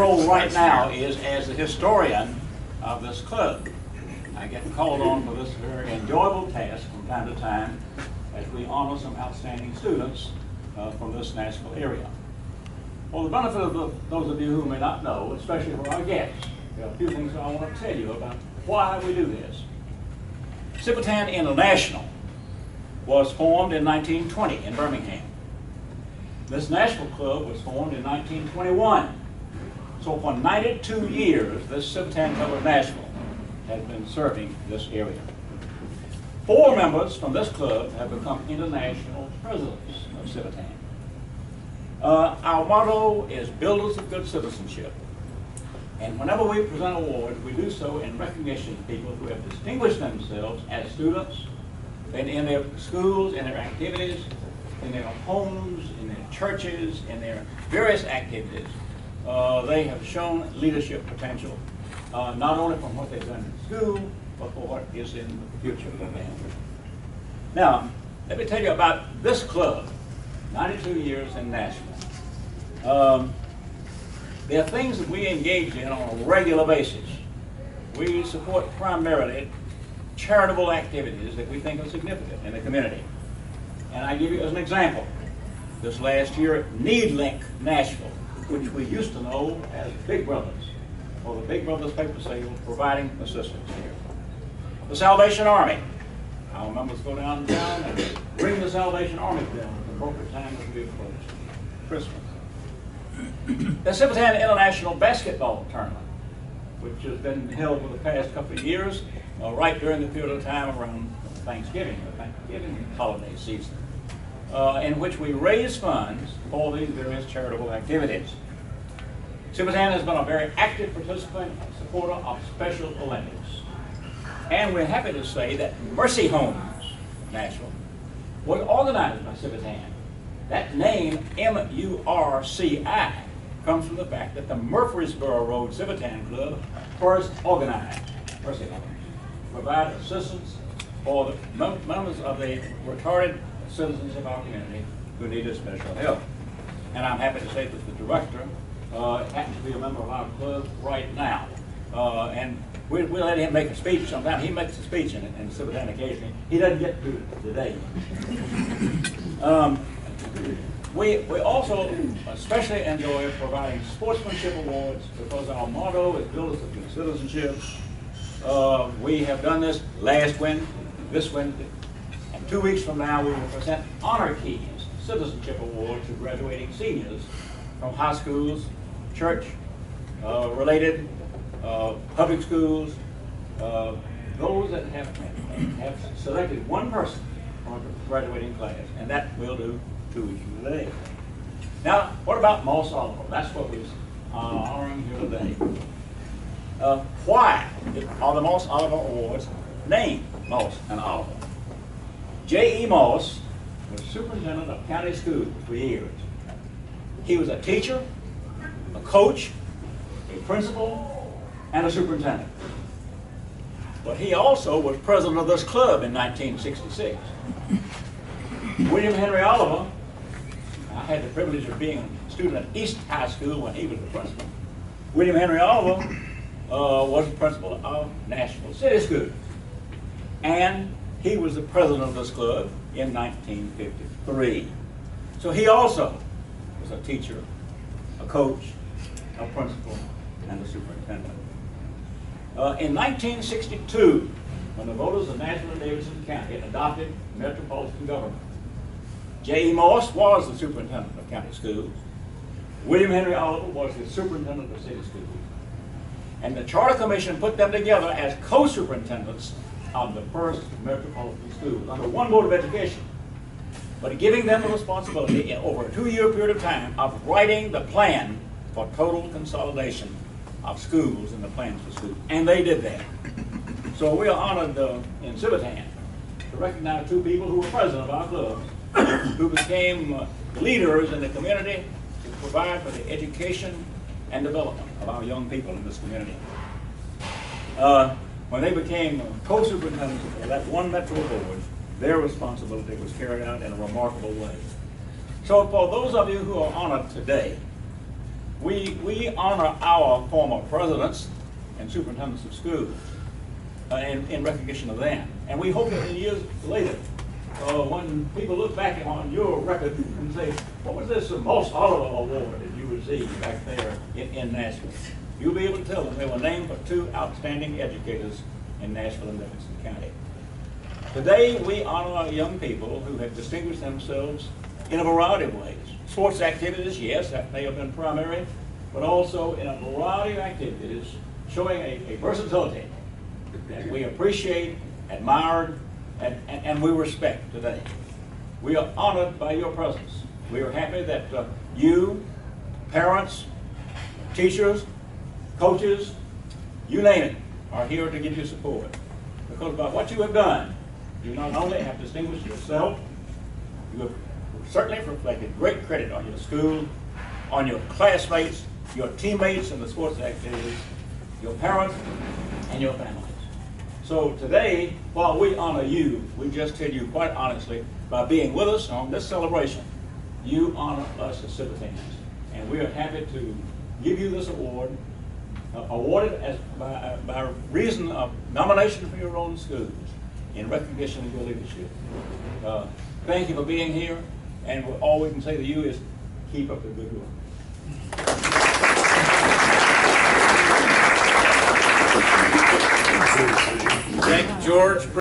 role right now is as the historian of this club. I get called on for this very enjoyable task from time to time as we honor some outstanding students from this Nashville area. For the benefit of those of you who may not know, especially for our guests, there are a few things I want to tell you about why we do this. Civitan International was formed in 1920 in Birmingham. This Nashville Club was formed in 1921. So for 92 years, this Civitan Club of Nashville has been serving this area. 4 members from this club have become international presidents of Civitan. Our motto is Builders of Good Citizenship. And whenever we present awards, we do so in recognition of people who have distinguished themselves as students and in their schools, in their activities, in their homes, in their churches, in their various activities. They have shown leadership potential, not only from what they've done in school, but for what is in the future for them. Now, let me tell you about this club, 92 years in Nashville. There are things that we engage in on a regular basis. We support primarily charitable activities that we think are significant in the community. And I give you as an example, this last year, NeedLink Nashville, which we used to know as Big Brothers, or the Big Brothers paper sale, providing assistance here. The Salvation Army. Our members go downtown and bring the Salvation Army down at the appropriate time as we approach Christmas. The Civitan International Basketball Tournament, which has been held for the past couple of years, right during the period of time around Thanksgiving, the Thanksgiving holiday season, in which we raise funds for these various charitable activities. Civitan has been a very active participant and supporter of Special Olympics. And we're happy to say that Mercy Homes Nashville was organized by Civitan. That name, M-U-R-C-I, comes from the fact that the Murfreesboro Road Civitan Club first organized Mercy Homes to provide assistance for the members of the retarded citizens of our community who needed special help. And I'm happy to say that the director happens to be a member of our club right now. And we let him make a speech sometime. He makes a speech in Civitan occasionally. He doesn't get to it today. We also especially enjoy providing sportsmanship awards because our motto is Builders of Good Citizenship. We have done this last Wednesday, this Wednesday, and 2 weeks from now we will present Honor Keys Citizenship Awards to graduating seniors from high schools, church related, public schools, those that have selected one person from a graduating class, and that will do 2 weeks from today. Now, what about Moss Oliver? That's what we're honoring here today. Why are the Moss Oliver Awards named Moss and Oliver? J.E. Moss was superintendent of county schools for years. He was a teacher, a coach, a principal, and a superintendent. But he also was president of this club in 1966. William Henry Oliver, I had the privilege of being a student at East High School when he was the principal. William Henry Oliver was the principal of Nashville City School. And he was the president of this club in 1953. So he also was a teacher, a coach, a principal, and a superintendent. In 1962, when the voters of Nashville and Davidson County adopted metropolitan government, J.E. Moss was the superintendent of county schools. William Henry Oliver was the superintendent of city schools. And the Charter Commission put them together as co-superintendents of the first metropolitan schools under one Board of Education, but giving them the responsibility in over a 2-year period of time of writing the plan for total consolidation of schools and the plans for schools. And they did that. So we are honored in Civitan to recognize 2 people who were president of our club, who became leaders in the community to provide for the education and development of our young people in this community. When they became co-superintendents of that one metro board, their responsibility was carried out in a remarkable way. So for those of you who are honored today, we honor our former presidents and superintendents of schools in recognition of them. And we hope that in years later, when people look back on your record and say, what was this most honorable award that you received back there in Nashville? You'll be able to tell them they were named for two outstanding educators in Nashville and Livingston County. Today, we honor young people who have distinguished themselves in a variety of ways. Sports activities, yes, that may have been primary, but also in a variety of activities showing a versatility that we appreciate, admired, and we respect today. We are honored by your presence. We are happy that you, parents, teachers, coaches, you name it, are here to give you support. Because by what you have done, you not only have distinguished yourself, you have certainly reflected great credit on your school, on your classmates, your teammates in the sports activities, your parents, and your families. So today, while we honor you, we just tell you quite honestly, by being with us on this celebration, you honor us as Civitans. And we are happy to give you this award, awarded by reason of nomination for your own schools in recognition of your leadership. Thank you for being here, and all we can say to you is keep up the good work. Thank you, George.